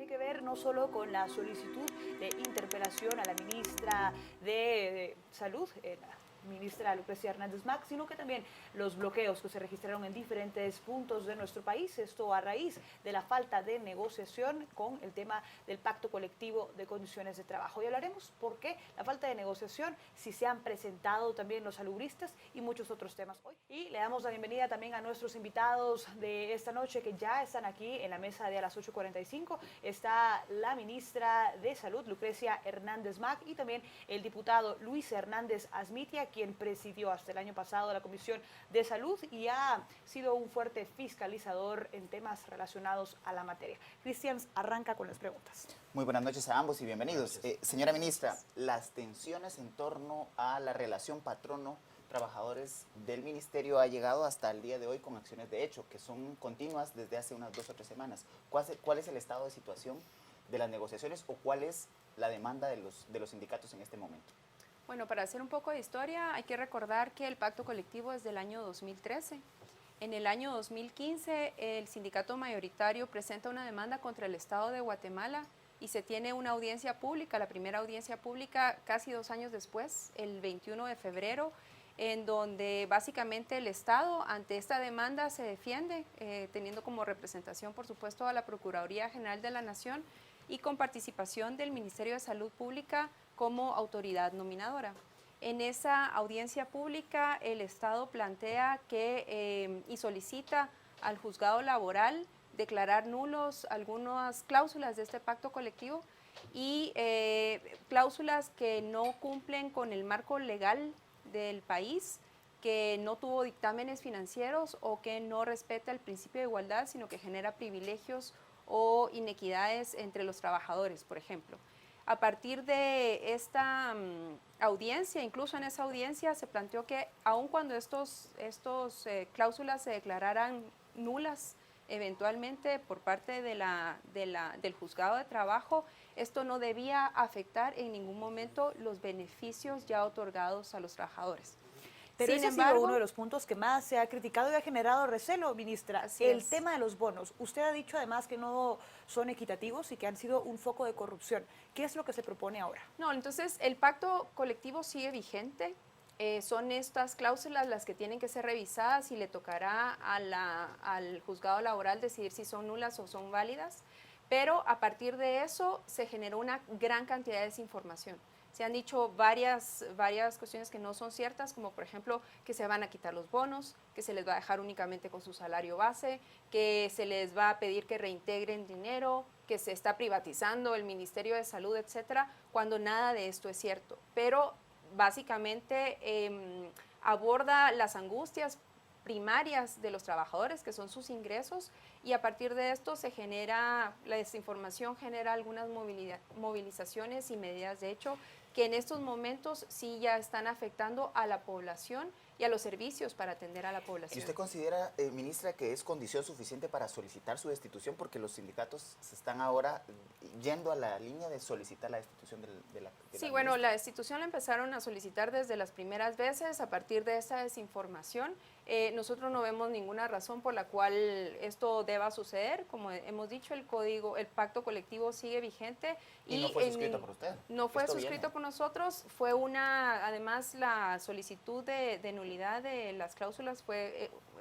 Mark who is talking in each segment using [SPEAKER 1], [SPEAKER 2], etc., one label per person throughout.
[SPEAKER 1] que ver no solo con la solicitud de interpelación a la ministra de Salud, la ministra Lucrecia Hernández Mac, sino que también los bloqueos que se registraron en diferentes puntos de nuestro país, esto a raíz de la falta de negociación con el tema del pacto colectivo de condiciones de trabajo. Y hablaremos por qué la falta de negociación, si se han presentado también los salubristas y muchos otros temas hoy. Y le damos la bienvenida también a nuestros invitados de esta noche que ya están aquí en la mesa de a las 8:45. Está la ministra de Salud, Lucrecia Hernández Mac, y también el diputado Luis Hernández Asmitia, quien presidió hasta el año pasado la Comisión de Salud y ha sido un fuerte fiscalizador en temas relacionados a la materia. Cristian arranca con las preguntas.
[SPEAKER 2] Muy buenas noches a ambos y bienvenidos. Señora ministra, las tensiones en torno a la relación patrono-trabajadores del ministerio ha llegado hasta el día de hoy con acciones de hecho, que son continuas desde hace unas 2 o 3 semanas. ¿Cuál es el estado de situación de las negociaciones o cuál es la demanda de los sindicatos en este momento?
[SPEAKER 3] Bueno, para hacer un poco de historia, hay que recordar que el pacto colectivo es del año 2013. En el año 2015, el sindicato mayoritario presenta una demanda contra el Estado de Guatemala y se tiene una audiencia pública, la primera audiencia pública casi 2 años después, el 21 de febrero, en donde básicamente el Estado ante esta demanda se defiende, teniendo como representación, por supuesto, a la Procuraduría General de la Nación y con participación del Ministerio de Salud Pública como autoridad nominadora. En esa audiencia pública el Estado plantea que y solicita al juzgado laboral declarar nulos algunas cláusulas de este pacto colectivo y cláusulas que no cumplen con el marco legal del país, que no tuvo dictámenes financieros o que no respeta el principio de igualdad, sino que genera privilegios o inequidades entre los trabajadores, por ejemplo. A partir de esta audiencia, incluso en esa audiencia se planteó que aun cuando estos cláusulas se declararan nulas eventualmente por parte del juzgado de trabajo, esto no debía afectar en ningún momento los beneficios ya otorgados a los trabajadores.
[SPEAKER 1] Pero
[SPEAKER 3] Sin
[SPEAKER 1] ese
[SPEAKER 3] embargo,
[SPEAKER 1] ha sido uno de los puntos que más se ha criticado y ha generado recelo, ministra. El tema de los bonos. Usted ha dicho además que no son equitativos y que han sido un foco de corrupción. ¿Qué es lo que se propone ahora?
[SPEAKER 3] No, entonces el pacto colectivo sigue vigente. Son estas cláusulas las que tienen que ser revisadas y le tocará al juzgado laboral decidir si son nulas o son válidas. Pero a partir de eso se generó una gran cantidad de desinformación. Se han dicho varias cuestiones que no son ciertas, como por ejemplo que se van a quitar los bonos, que se les va a dejar únicamente con su salario base, que se les va a pedir que reintegren dinero, que se está privatizando el Ministerio de Salud, etcétera, cuando nada de esto es cierto. Pero básicamente aborda las angustias primarias de los trabajadores, que son sus ingresos, y a partir de esto se genera, la desinformación genera algunas movilizaciones y medidas de hecho que en estos momentos sí ya están afectando a la población y a los servicios para atender a la población.
[SPEAKER 2] ¿Y usted considera, ministra, que es condición suficiente para solicitar su destitución? Porque los sindicatos se están ahora yendo a la línea de solicitar la destitución de la
[SPEAKER 3] Sí, bueno, la destitución la empezaron a solicitar desde las primeras veces a partir de esa desinformación. Nosotros no vemos ninguna razón por la cual esto deba suceder. Como hemos dicho, el pacto colectivo sigue vigente.
[SPEAKER 2] ¿Y no fue suscrito por usted?
[SPEAKER 3] No fue suscrito por nosotros. Fue además la solicitud de nulidad de las cláusulas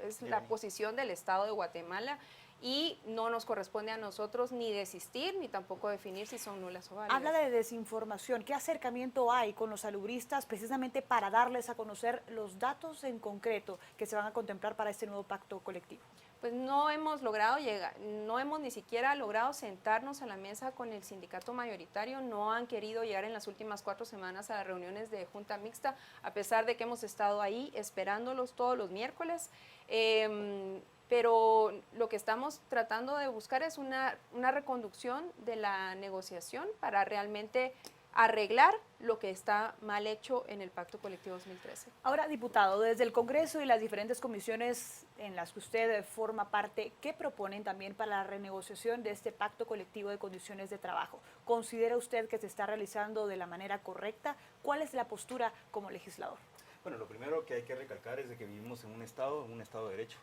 [SPEAKER 3] es la posición del Estado de Guatemala. Y no nos corresponde a nosotros ni desistir, ni tampoco definir si son nulas o válidas.
[SPEAKER 1] Habla de desinformación. ¿Qué acercamiento hay con los salubristas precisamente para darles a conocer los datos en concreto que se van a contemplar para este nuevo pacto colectivo?
[SPEAKER 3] Pues no hemos logrado llegar, no hemos ni siquiera logrado sentarnos a la mesa con el sindicato mayoritario, no han querido llegar en las últimas 4 semanas a las reuniones de junta mixta, a pesar de que hemos estado ahí esperándolos todos los miércoles. Pero lo que estamos tratando de buscar es una reconducción de la negociación para realmente arreglar lo que está mal hecho en el Pacto Colectivo 2013.
[SPEAKER 1] Ahora, diputado, desde el Congreso y las diferentes comisiones en las que usted forma parte, ¿qué proponen también para la renegociación de este Pacto Colectivo de Condiciones de Trabajo? ¿Considera usted que se está realizando de la manera correcta? ¿Cuál es la postura como legislador?
[SPEAKER 4] Bueno, lo primero que hay que recalcar es de que vivimos en un Estado de Derecho,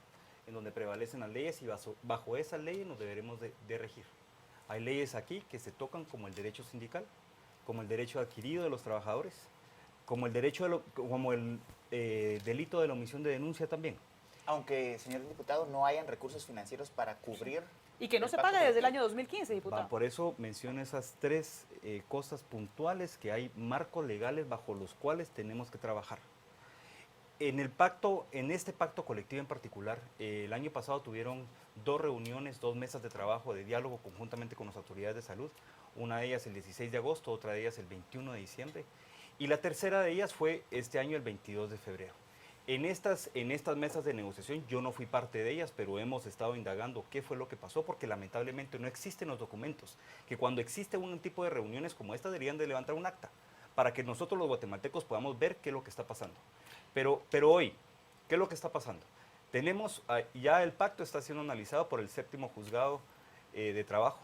[SPEAKER 4] en donde prevalecen las leyes y bajo esas leyes nos deberemos de regir. Hay leyes aquí que se tocan como el derecho sindical, como el derecho adquirido de los trabajadores, como el delito de la omisión de denuncia también.
[SPEAKER 2] Aunque, señor diputado, no hayan recursos financieros para cubrir...
[SPEAKER 1] Y que no
[SPEAKER 2] el
[SPEAKER 1] se
[SPEAKER 2] pacto
[SPEAKER 1] paga desde el
[SPEAKER 2] colectivo.
[SPEAKER 1] año 2015, diputado.
[SPEAKER 4] Por eso menciono esas tres cosas puntuales, que hay marcos legales bajo los cuales tenemos que trabajar. En este pacto colectivo en particular, el año pasado tuvieron 2 reuniones, 2 mesas de trabajo de diálogo conjuntamente con las autoridades de salud, una de ellas el 16 de agosto, otra de ellas el 21 de diciembre, y la tercera de ellas fue este año el 22 de febrero. En estas mesas de negociación yo no fui parte de ellas, pero hemos estado indagando qué fue lo que pasó, porque lamentablemente no existen los documentos, que cuando existe un tipo de reuniones como esta deberían de levantar un acta, para que nosotros los guatemaltecos podamos ver qué es lo que está pasando. Pero hoy, ¿qué es lo que está pasando? Ya el pacto está siendo analizado por el 7º Juzgado de Trabajo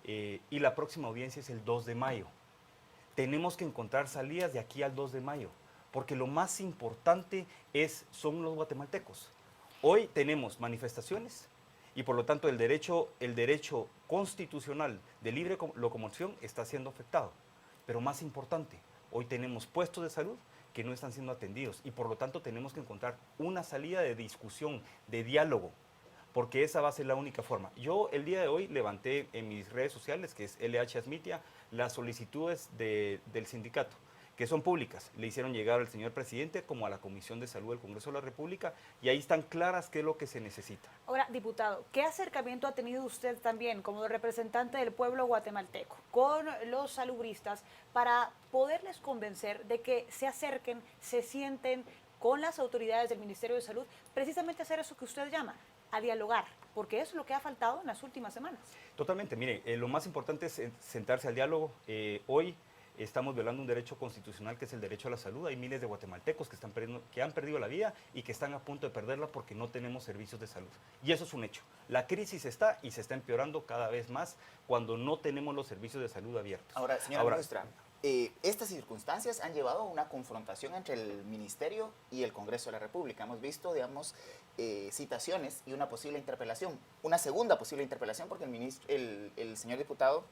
[SPEAKER 4] y la próxima audiencia es el 2 de mayo. Tenemos que encontrar salidas de aquí al 2 de mayo, porque lo más importante son los guatemaltecos. Hoy tenemos manifestaciones y por lo tanto el derecho constitucional de libre locomoción está siendo afectado. Pero más importante, hoy tenemos puestos de salud que no están siendo atendidos y por lo tanto tenemos que encontrar una salida de discusión, de diálogo, porque esa va a ser la única forma. Yo el día de hoy levanté en mis redes sociales, que es LH Asmitia, las solicitudes del sindicato, que son públicas. Le hicieron llegar al señor presidente como a la Comisión de Salud del Congreso de la República y ahí están claras qué es lo que se necesita.
[SPEAKER 1] Ahora, diputado, ¿qué acercamiento ha tenido usted también como representante del pueblo guatemalteco con los salubristas para poderles convencer de que se acerquen, se sienten con las autoridades del Ministerio de Salud, precisamente hacer eso que usted llama, a dialogar, porque eso es lo que ha faltado en las últimas semanas?
[SPEAKER 4] Totalmente, mire, lo más importante es sentarse al diálogo. Hoy estamos violando un derecho constitucional que es el derecho a la salud. Hay miles de guatemaltecos que han perdido la vida y que están a punto de perderla porque no tenemos servicios de salud. Y eso es un hecho. La crisis está y se está empeorando cada vez más cuando no tenemos los servicios de salud abiertos.
[SPEAKER 2] Ahora, señora ministra, estas circunstancias han llevado a una confrontación entre el Ministerio y el Congreso de la República. Hemos visto, digamos, citaciones y una posible interpelación, una segunda posible interpelación, porque el señor diputado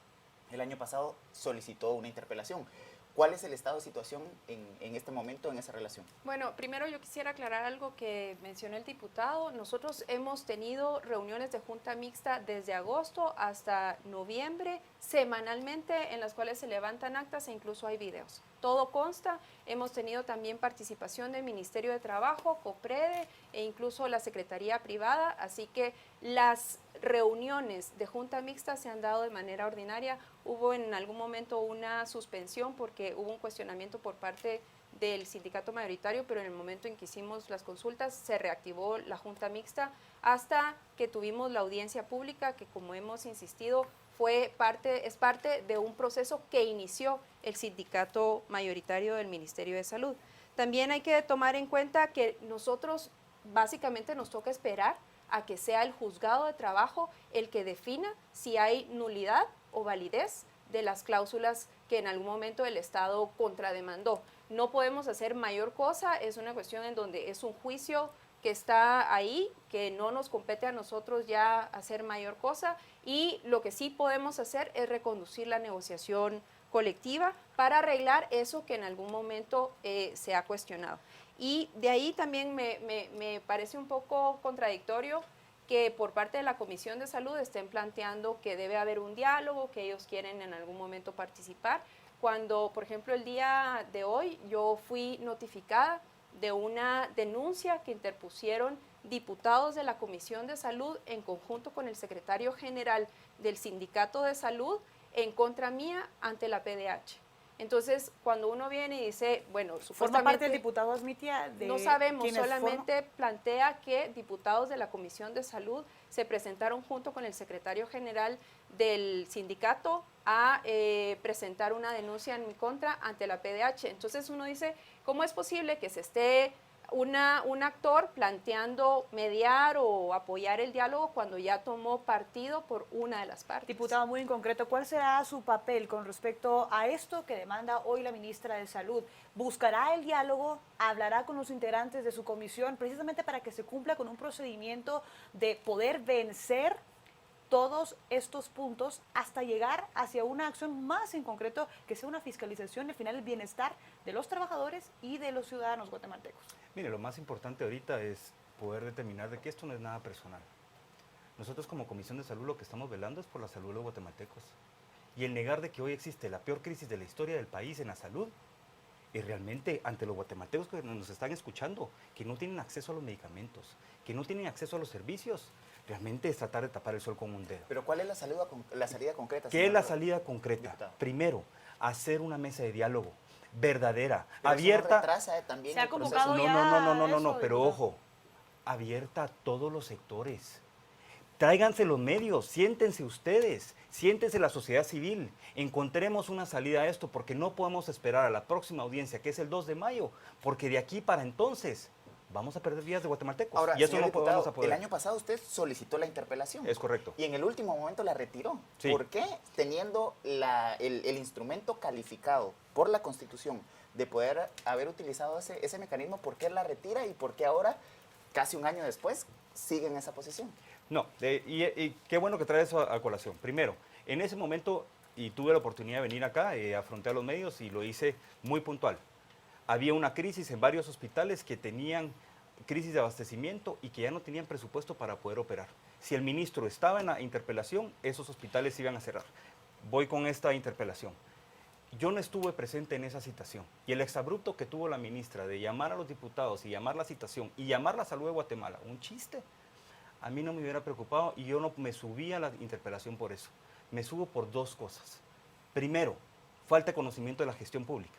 [SPEAKER 2] el año pasado solicitó una interpelación. ¿Cuál es el estado de situación en este momento en esa relación?
[SPEAKER 3] Bueno, primero yo quisiera aclarar algo que mencionó el diputado. Nosotros hemos tenido reuniones de junta mixta desde agosto hasta noviembre, semanalmente, en las cuales se levantan actas e incluso hay videos. Todo consta. Hemos tenido también participación del Ministerio de Trabajo, COPREDE e incluso la Secretaría Privada, así que las reuniones de junta mixta se han dado de manera ordinaria. Hubo en algún momento una suspensión porque hubo un cuestionamiento por parte del sindicato mayoritario, pero en el momento en que hicimos las consultas se reactivó la junta mixta hasta que tuvimos la audiencia pública, que como hemos insistido es parte de un proceso que inició el sindicato mayoritario del Ministerio de Salud. También hay que tomar en cuenta que nosotros básicamente nos toca esperar a que sea el juzgado de trabajo el que defina si hay nulidad o validez de las cláusulas que en algún momento el Estado contrademandó. No podemos hacer mayor cosa, es una cuestión en donde es un juicio que está ahí, que no nos compete a nosotros ya hacer mayor cosa, y lo que sí podemos hacer es reconducir la negociación colectiva para arreglar eso que en algún momento se ha cuestionado. Y de ahí también me parece un poco contradictorio que por parte de la Comisión de Salud estén planteando que debe haber un diálogo, que ellos quieren en algún momento participar, cuando, por ejemplo, el día de hoy yo fui notificada de una denuncia que interpusieron diputados de la Comisión de Salud en conjunto con el secretario general del Sindicato de Salud en contra mía ante la PDH. Entonces, cuando uno viene y dice, bueno,
[SPEAKER 1] ¿Forma parte del diputado Asmitia?
[SPEAKER 3] No sabemos, solamente plantea que diputados de la Comisión de Salud se presentaron junto con el secretario general del sindicato a presentar una denuncia en mi contra ante la PDH. Entonces uno dice, ¿cómo es posible que se esté un actor planteando mediar o apoyar el diálogo cuando ya tomó partido por una de las partes?
[SPEAKER 1] Diputado, muy en concreto, ¿cuál será su papel con respecto a esto que demanda hoy la ministra de Salud? ¿Buscará el diálogo? ¿Hablará con los integrantes de su comisión precisamente para que se cumpla con un procedimiento de poder vencer todos estos puntos hasta llegar hacia una acción más en concreto que sea una fiscalización y al final el bienestar de los trabajadores y de los ciudadanos guatemaltecos?
[SPEAKER 4] Mire, lo más importante ahorita es poder determinar de que esto no es nada personal. Nosotros como Comisión de Salud lo que estamos velando es por la salud de los guatemaltecos. Y el negar de que hoy existe la peor crisis de la historia del país en la salud, y realmente ante los guatemaltecos que nos están escuchando, que no tienen acceso a los medicamentos, que no tienen acceso a los servicios, realmente es tratar de tapar el sol con un dedo.
[SPEAKER 2] Pero ¿cuál es la salida concreta?
[SPEAKER 4] ¿Qué es la salida concreta?
[SPEAKER 2] Diputado.
[SPEAKER 4] Primero, hacer una mesa de diálogo verdadera,
[SPEAKER 2] Pero
[SPEAKER 4] abierta.
[SPEAKER 2] eso no retrasa, también
[SPEAKER 1] Se ha
[SPEAKER 2] el proceso.
[SPEAKER 1] convocado
[SPEAKER 4] No,
[SPEAKER 1] ya
[SPEAKER 4] no,
[SPEAKER 1] eso,
[SPEAKER 4] pero
[SPEAKER 1] diputado.
[SPEAKER 4] ojo, abierta a todos los sectores. Tráiganse los medios, siéntense ustedes, siéntense la sociedad civil, encontremos una salida a esto porque no podemos esperar a la próxima audiencia que es el 2 de mayo, porque de aquí para entonces vamos a perder vidas de guatemaltecos
[SPEAKER 2] Ahora,
[SPEAKER 4] y eso
[SPEAKER 2] señor
[SPEAKER 4] no podemos
[SPEAKER 2] diputado,
[SPEAKER 4] poder.
[SPEAKER 2] el año pasado usted solicitó la interpelación.
[SPEAKER 4] Es correcto.
[SPEAKER 2] Y en el último momento la retiró.
[SPEAKER 4] Sí.
[SPEAKER 2] ¿Por qué? Teniendo el instrumento calificado por la Constitución de poder haber utilizado ese mecanismo, ¿por qué la retira y por qué ahora, casi un año después, sigue en esa posición?
[SPEAKER 4] No, y qué bueno que trae eso a colación. Primero, en ese momento, y tuve la oportunidad de venir acá, afronté a los medios y lo hice muy puntual. Había una crisis en varios hospitales que tenían crisis de abastecimiento y que ya no tenían presupuesto para poder operar. Si el ministro estaba en la interpelación, esos hospitales iban a cerrar. Voy con esta interpelación. Yo no estuve presente en esa citación y el exabrupto que tuvo la ministra de llamar a los diputados y llamar la citación y llamar la salud de Guatemala, un chiste. A mí no me hubiera preocupado y yo no me subí a la interpelación por eso. Me subo por dos cosas. Primero, falta de conocimiento de la gestión pública.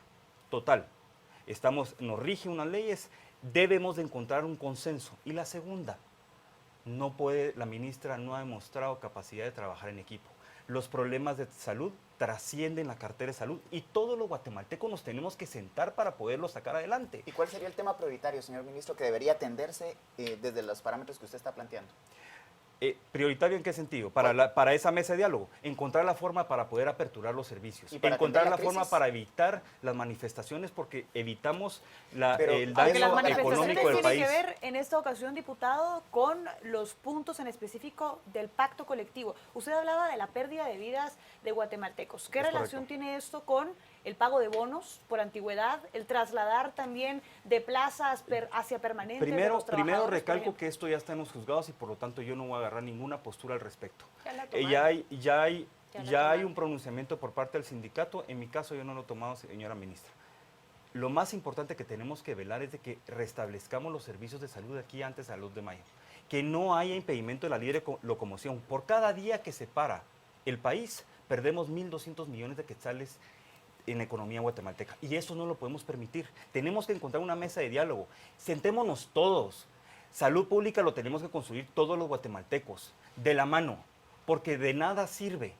[SPEAKER 4] Total. Nos rige unas leyes, debemos de encontrar un consenso. Y la segunda, la ministra no ha demostrado capacidad de trabajar en equipo. Los problemas de salud trascienden la cartera de salud y todos los guatemaltecos nos tenemos que sentar para poderlos sacar adelante.
[SPEAKER 2] ¿Y cuál sería el tema prioritario, señor ministro, que debería atenderse desde los parámetros que usted está planteando?
[SPEAKER 4] ¿Prioritario en qué sentido? Para esa mesa de diálogo, encontrar la forma para poder aperturar los servicios,
[SPEAKER 2] ¿Y para
[SPEAKER 4] encontrar
[SPEAKER 2] atender
[SPEAKER 4] la
[SPEAKER 2] la
[SPEAKER 4] forma
[SPEAKER 2] crisis?
[SPEAKER 4] para evitar las manifestaciones porque evitamos
[SPEAKER 2] Pero,
[SPEAKER 4] el
[SPEAKER 1] Aunque
[SPEAKER 4] daño
[SPEAKER 1] las manifestaciones
[SPEAKER 4] económico del
[SPEAKER 1] tienen
[SPEAKER 4] país.
[SPEAKER 1] que ver en esta ocasión, diputado, con los puntos en específico del pacto colectivo. Usted hablaba de la pérdida de vidas de guatemaltecos. ¿Qué
[SPEAKER 4] Es
[SPEAKER 1] relación
[SPEAKER 4] correcto.
[SPEAKER 1] tiene esto con el pago de bonos por antigüedad, el trasladar también de plazas hacia permanentes de
[SPEAKER 4] Primero
[SPEAKER 1] los trabajadores, por
[SPEAKER 4] recalco
[SPEAKER 1] ejemplo?
[SPEAKER 4] que esto ya está en los juzgados y por lo tanto yo no voy a agarrar ninguna postura al respecto.
[SPEAKER 3] Ya la
[SPEAKER 4] Ya hay
[SPEAKER 3] tomaron.
[SPEAKER 4] un pronunciamiento por parte del sindicato, en mi caso yo no lo he tomado, señora ministra. Lo más importante que tenemos que velar es de que restablezcamos los servicios de salud de aquí antes al 2 de mayo. Que no haya impedimento de la libre locomoción. Por cada día que se para el país, perdemos 1.200 millones de quetzales en la economía guatemalteca. Y eso no lo podemos permitir. Tenemos que encontrar una mesa de diálogo. Sentémonos todos. Salud pública lo tenemos que construir todos los guatemaltecos, de la mano, porque de nada sirve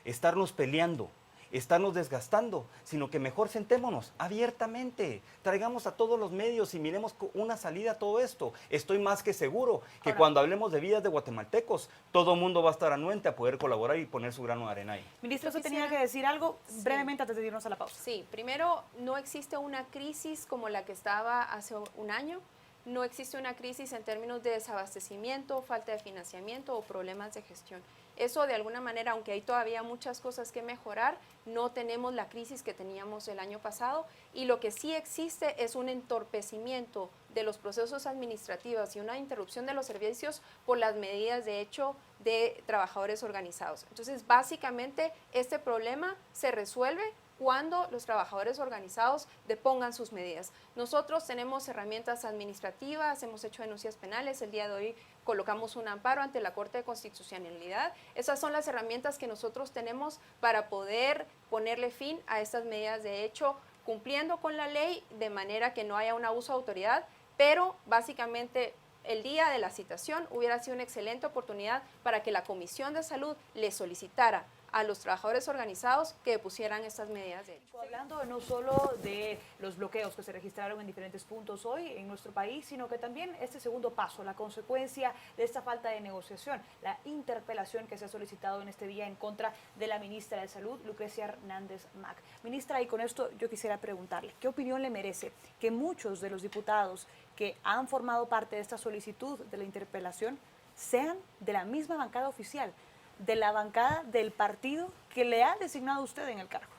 [SPEAKER 4] estarnos peleando, estarnos desgastando, sino que mejor sentémonos abiertamente, traigamos a todos los medios y miremos una salida a todo esto. Estoy más que seguro que
[SPEAKER 1] Ahora,
[SPEAKER 4] cuando hablemos de vidas de guatemaltecos, todo el mundo va a estar anuente a poder colaborar y poner su grano de arena ahí.
[SPEAKER 1] Ministra, usted
[SPEAKER 3] Yo
[SPEAKER 1] tenía
[SPEAKER 3] quisiera-
[SPEAKER 1] que decir algo
[SPEAKER 3] Sí.
[SPEAKER 1] brevemente antes de irnos a la pausa.
[SPEAKER 3] Sí, primero, no existe una crisis como la que estaba hace un año. No existe una crisis en términos de desabastecimiento, falta de financiamiento o problemas de gestión. Eso de alguna manera, aunque hay todavía muchas cosas que mejorar, no tenemos la crisis que teníamos el año pasado y lo que sí existe es un entorpecimiento de los procesos administrativos y una interrupción de los servicios por las medidas de hecho de trabajadores organizados. Entonces, básicamente, este problema se resuelve cuando los trabajadores organizados depongan sus medidas. Nosotros tenemos herramientas administrativas, hemos hecho denuncias penales, el día de hoy colocamos un amparo ante la Corte de Constitucionalidad. Esas son las herramientas que nosotros tenemos para poder ponerle fin a estas medidas de hecho, cumpliendo con la ley de manera que no haya un abuso de autoridad, pero básicamente el día de la citación hubiera sido una excelente oportunidad para que la Comisión de Salud le solicitara a los trabajadores organizados que depusieran estas medidas de hecho.
[SPEAKER 1] Hablando no solo de los bloqueos que se registraron en diferentes puntos hoy en nuestro país, sino que también este segundo paso, la consecuencia de esta falta de negociación, la interpelación que se ha solicitado en este día en contra de la ministra de Salud, Lucrecia Hernández Mac. Ministra, y con esto yo quisiera preguntarle, ¿qué opinión le merece que muchos de los diputados que han formado parte de esta solicitud de la interpelación sean de la misma bancada oficial? de la bancada del partido que le ha designado usted en el cargo.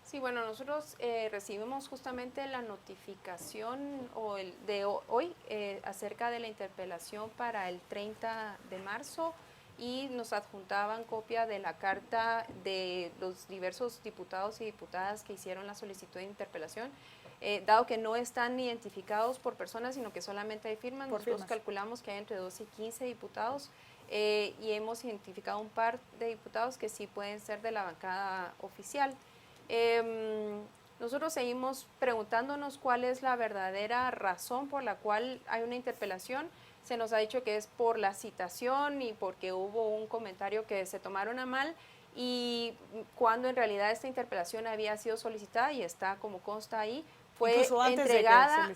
[SPEAKER 3] Sí, bueno, nosotros recibimos justamente la notificación de hoy acerca de la interpelación para el 30 de marzo y nos adjuntaban copia de la carta de los diversos diputados y diputadas que hicieron la solicitud de interpelación. Dado que no están identificados por personas, sino que solamente hay firmas, nosotros calculamos que hay entre 12 y 15 diputados y hemos identificado un par de diputados que sí pueden ser de la bancada oficial. Nosotros seguimos preguntándonos cuál es la verdadera razón por la cual hay una interpelación. Se nos ha dicho que es por la citación y porque hubo un comentario que se tomaron a mal, y cuando en realidad esta interpelación había sido solicitada y está como consta ahí, fue entregada,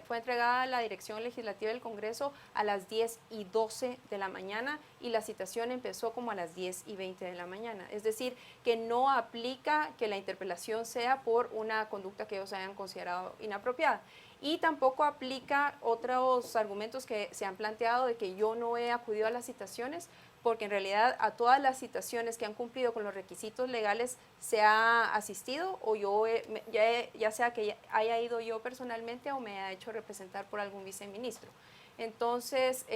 [SPEAKER 3] fue entregada a la Dirección Legislativa del Congreso a las 10:12 de la mañana y la citación empezó como a las 10:20 de la mañana. Es decir, que no aplica que la interpelación sea por una conducta que ellos hayan considerado inapropiada. Y tampoco aplica otros argumentos que se han planteado de que yo no he acudido a las citaciones, porque en realidad a todas las citaciones que han cumplido con los requisitos legales se ha asistido, o yo, ya sea que haya ido yo personalmente o me haya hecho representar por algún viceministro. Entonces,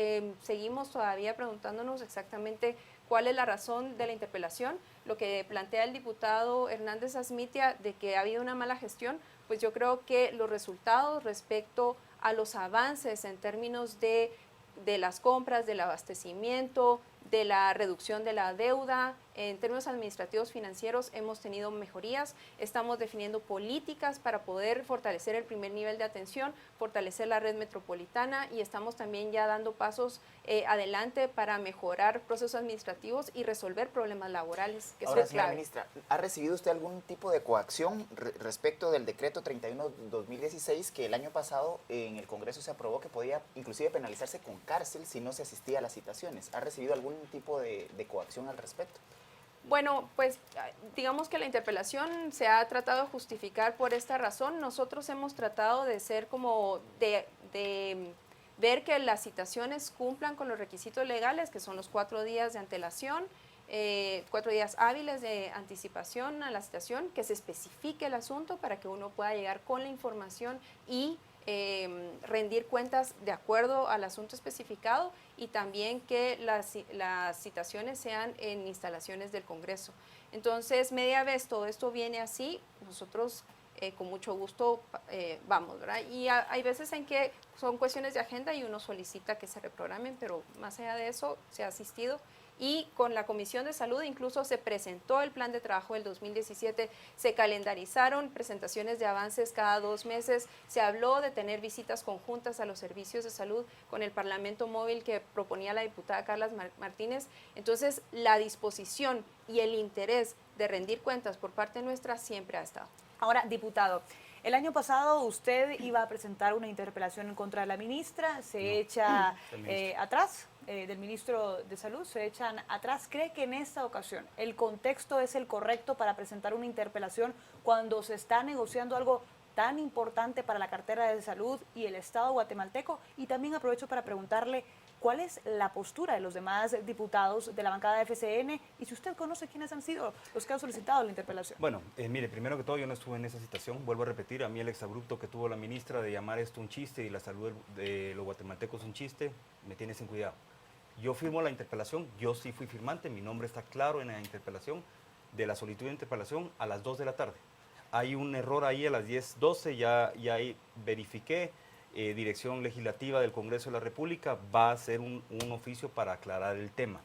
[SPEAKER 3] seguimos todavía preguntándonos exactamente cuál es la razón de la interpelación. Lo que plantea el diputado Hernández Asmitia de que ha habido una mala gestión, pues yo creo que los resultados respecto a los avances en términos de las compras, del abastecimiento, de la reducción de la deuda, en términos administrativos financieros hemos tenido mejorías, estamos definiendo políticas para poder fortalecer el primer nivel de atención, fortalecer la red metropolitana y estamos también ya dando pasos adelante para mejorar procesos administrativos y resolver problemas laborales, que
[SPEAKER 2] Ahora,
[SPEAKER 3] es
[SPEAKER 2] señora
[SPEAKER 3] clave.
[SPEAKER 2] ministra, ¿ha recibido usted algún tipo de coacción respecto del decreto 31/2016 que el año pasado en el Congreso se aprobó que podía inclusive penalizarse con cárcel si no se asistía a las citaciones? ¿Ha recibido algún tipo de coacción al respecto?
[SPEAKER 3] Bueno, pues digamos que la interpelación se ha tratado de justificar por esta razón. Nosotros hemos tratado de ser como de ver que las citaciones cumplan con los requisitos legales, que son los 4 días de antelación, 4 días hábiles de anticipación a la citación, que se especifique el asunto para que uno pueda llegar con la información y rendir cuentas de acuerdo al asunto especificado, y también que las citaciones sean en instalaciones del Congreso. Entonces, media vez todo esto viene así, nosotros con mucho gusto vamos, ¿verdad? Y hay veces en que son cuestiones de agenda y uno solicita que se reprogramen, pero más allá de eso se ha asistido. Y con la Comisión de Salud incluso se presentó el plan de trabajo del 2017, se calendarizaron presentaciones de avances cada 2 meses, se habló de tener visitas conjuntas a los servicios de salud con el Parlamento Móvil que proponía la diputada Carla Martínez. Entonces, la disposición y el interés de rendir cuentas por parte nuestra siempre ha estado.
[SPEAKER 1] Ahora, diputado, el año pasado usted iba a presentar una interpelación en contra de la ministra, se echa atrás, del ministro de Salud, se echan atrás. ¿Cree que en esta ocasión el contexto es el correcto para presentar una interpelación cuando se está negociando algo tan importante para la cartera de salud y el Estado guatemalteco? Y también aprovecho para preguntarle cuál es la postura de los demás diputados de la bancada de FCN y si usted conoce quiénes han sido los que han solicitado la interpelación.
[SPEAKER 4] Bueno, mire, primero que todo yo no estuve en esa situación, vuelvo a repetir, a mí el exabrupto que tuvo la ministra de llamar esto un chiste y la salud de los guatemaltecos un chiste, me tiene sin cuidado. Yo firmo la interpelación, yo sí fui firmante, mi nombre está claro en la interpelación, de la solicitud de interpelación a las 2 de la tarde. Hay un error ahí a las 10:12, ya ahí verifiqué, Dirección Legislativa del Congreso de la República va a hacer un oficio para aclarar el tema.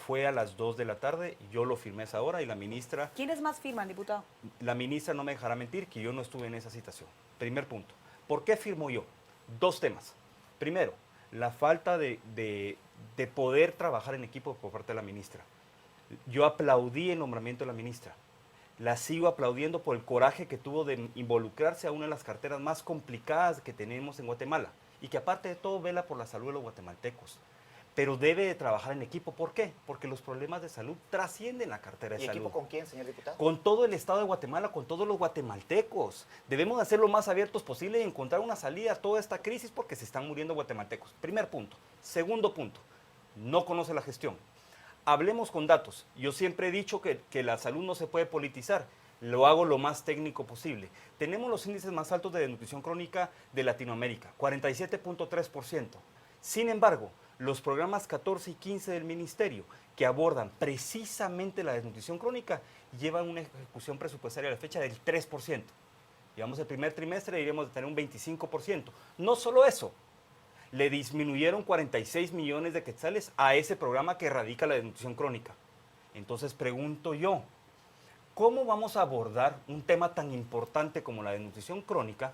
[SPEAKER 4] Fue a las 2 de la tarde, yo lo firmé a esa hora y la ministra...
[SPEAKER 1] ¿Quiénes más firman, diputado?
[SPEAKER 4] La ministra no me dejará mentir que yo no estuve en esa citación. Primer punto. ¿Por qué firmo yo? 2 temas. Primero, la falta de poder trabajar en equipo por parte de la ministra. Yo aplaudí el nombramiento de la ministra. La sigo aplaudiendo por el coraje que tuvo de involucrarse a una de las carteras más complicadas que tenemos en Guatemala y que aparte de todo vela por la salud de los guatemaltecos. Pero debe de trabajar en equipo. ¿Por qué? Porque los problemas de salud trascienden la cartera de
[SPEAKER 2] ¿Y
[SPEAKER 4] salud.
[SPEAKER 2] equipo con quién, señor diputado?
[SPEAKER 4] Con todo el Estado de Guatemala, con todos los guatemaltecos. Debemos hacer lo más abiertos posible y encontrar una salida a toda esta crisis porque se están muriendo guatemaltecos. Primer punto. Segundo punto, no conoce la gestión. Hablemos con datos. Yo siempre he dicho que la salud no se puede politizar. Lo hago lo más técnico posible. Tenemos los índices más altos de desnutrición crónica de Latinoamérica, 47.3%. Sin embargo, los programas 14 y 15 del Ministerio, que abordan precisamente la desnutrición crónica, llevan una ejecución presupuestaria a la fecha del 3%. Llevamos el primer trimestre y iremos a tener un 25%. No solo eso, le disminuyeron 46 millones de quetzales a ese programa que erradica la desnutrición crónica. Entonces pregunto yo, ¿cómo vamos a abordar un tema tan importante como la desnutrición crónica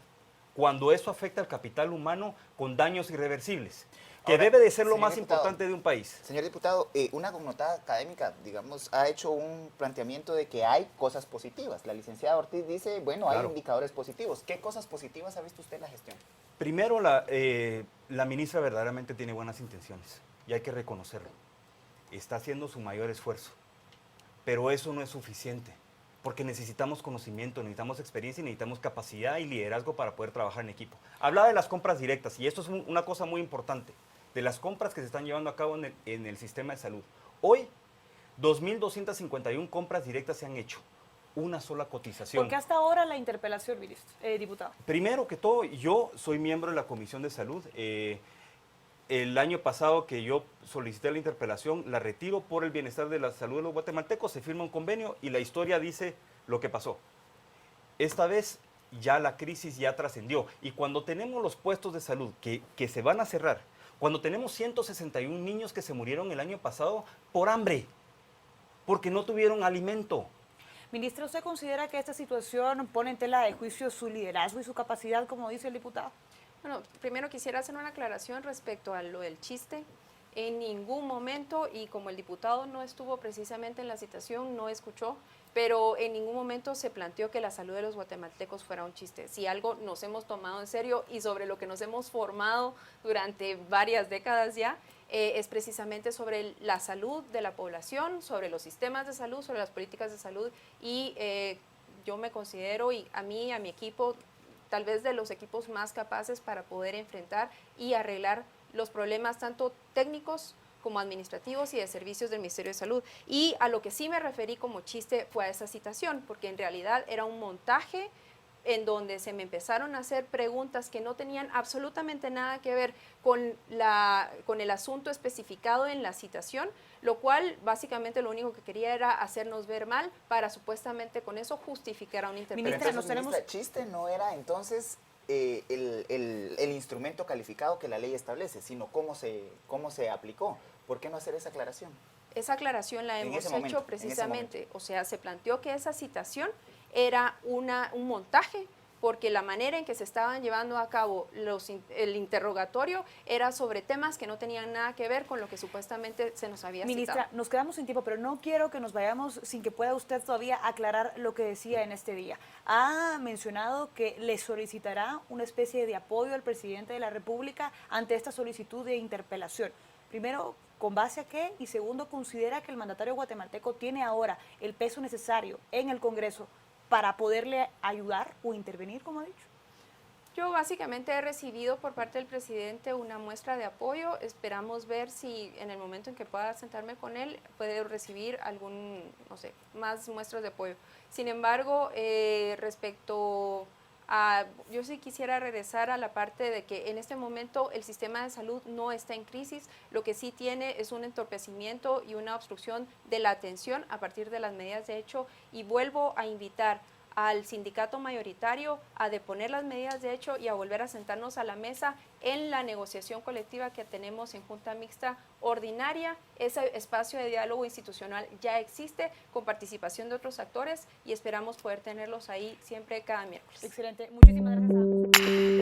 [SPEAKER 4] cuando eso afecta al capital humano con daños irreversibles? Que
[SPEAKER 2] Ahora,
[SPEAKER 4] debe de ser lo
[SPEAKER 2] señor
[SPEAKER 4] más
[SPEAKER 2] diputado,
[SPEAKER 4] importante de un país.
[SPEAKER 2] Señor diputado, una connotada académica, digamos, ha hecho un planteamiento de que hay cosas positivas. La licenciada Ortiz dice, bueno, hay
[SPEAKER 4] Claro.
[SPEAKER 2] indicadores positivos. ¿Qué cosas positivas ha visto usted en la gestión?
[SPEAKER 4] Primero, la ministra verdaderamente tiene buenas intenciones y hay que reconocerlo. Está haciendo su mayor esfuerzo, pero eso no es suficiente, porque necesitamos conocimiento, necesitamos experiencia y necesitamos capacidad y liderazgo para poder trabajar en equipo. Hablaba de las compras directas y esto es una cosa muy importante, de las compras que se están llevando a cabo en el sistema de salud. Hoy, 2.251 compras directas se han hecho, una sola cotización.
[SPEAKER 1] ¿Por qué hasta ahora la interpelación, diputado?
[SPEAKER 4] Primero que todo, yo soy miembro de la Comisión de Salud. El año pasado que yo solicité la interpelación, la retiro por el bienestar de la salud de los guatemaltecos, se firma un convenio y la historia dice lo que pasó. Esta vez ya la crisis ya trascendió y cuando tenemos los puestos de salud que se van a cerrar, cuando tenemos 161 niños que se murieron el año pasado por hambre, porque no tuvieron alimento.
[SPEAKER 1] Ministra, ¿usted considera que esta situación pone en tela de juicio su liderazgo y su capacidad, como dice el diputado?
[SPEAKER 3] Bueno, primero quisiera hacer una aclaración respecto a lo del chiste. En ningún momento, y como el diputado no estuvo precisamente en la citación, no escuchó, pero en ningún momento se planteó que la salud de los guatemaltecos fuera un chiste. Si algo nos hemos tomado en serio y sobre lo que nos hemos formado durante varias décadas ya, es precisamente sobre la salud de la población, sobre los sistemas de salud, sobre las políticas de salud, y yo me considero, y a mí, a mi equipo, tal vez de los equipos más capaces para poder enfrentar y arreglar los problemas tanto técnicos como administrativos y de servicios del Ministerio de Salud. Y a lo que sí me referí como chiste fue a esa citación, porque en realidad era un montaje en donde se me empezaron a hacer preguntas que no tenían absolutamente nada que ver con el asunto especificado en la citación, lo cual básicamente lo único que quería era hacernos ver mal para supuestamente con eso justificar a una interpretación.
[SPEAKER 1] Ministra,
[SPEAKER 2] Ministra, chiste no era entonces el instrumento calificado que la ley establece, sino cómo se aplicó. ¿Por qué no hacer esa aclaración?
[SPEAKER 3] Esa aclaración la
[SPEAKER 2] En
[SPEAKER 3] hemos
[SPEAKER 2] ese momento,
[SPEAKER 3] hecho
[SPEAKER 2] en ese
[SPEAKER 3] precisamente, o sea, se planteó que esa citación era un montaje, porque la manera en que se estaban llevando a cabo el interrogatorio era sobre temas que no tenían nada que ver con lo que supuestamente se nos había
[SPEAKER 1] Ministra,
[SPEAKER 3] citado.
[SPEAKER 1] nos quedamos sin tiempo, pero no quiero que nos vayamos sin que pueda usted todavía aclarar lo que decía en este día. Ha mencionado que le solicitará una especie de apoyo al presidente de la República ante esta solicitud de interpelación. Primero, ¿con base a qué? Y segundo, ¿considera que el mandatario guatemalteco tiene ahora el peso necesario en el Congreso para poderle ayudar o intervenir, como ha dicho?
[SPEAKER 3] Yo básicamente he recibido por parte del presidente una muestra de apoyo. Esperamos ver si en el momento en que pueda sentarme con él puede recibir más muestras de apoyo. Sin embargo, respecto yo sí quisiera regresar a la parte de que en este momento el sistema de salud no está en crisis, lo que sí tiene es un entorpecimiento y una obstrucción de la atención a partir de las medidas de hecho, y vuelvo a invitar al sindicato mayoritario a deponer las medidas de hecho y a volver a sentarnos a la mesa en la negociación colectiva que tenemos en Junta Mixta Ordinaria. Ese espacio de diálogo institucional ya existe con participación de otros actores y esperamos poder tenerlos ahí siempre cada miércoles.
[SPEAKER 1] Excelente. Muchísimas gracias a ambos.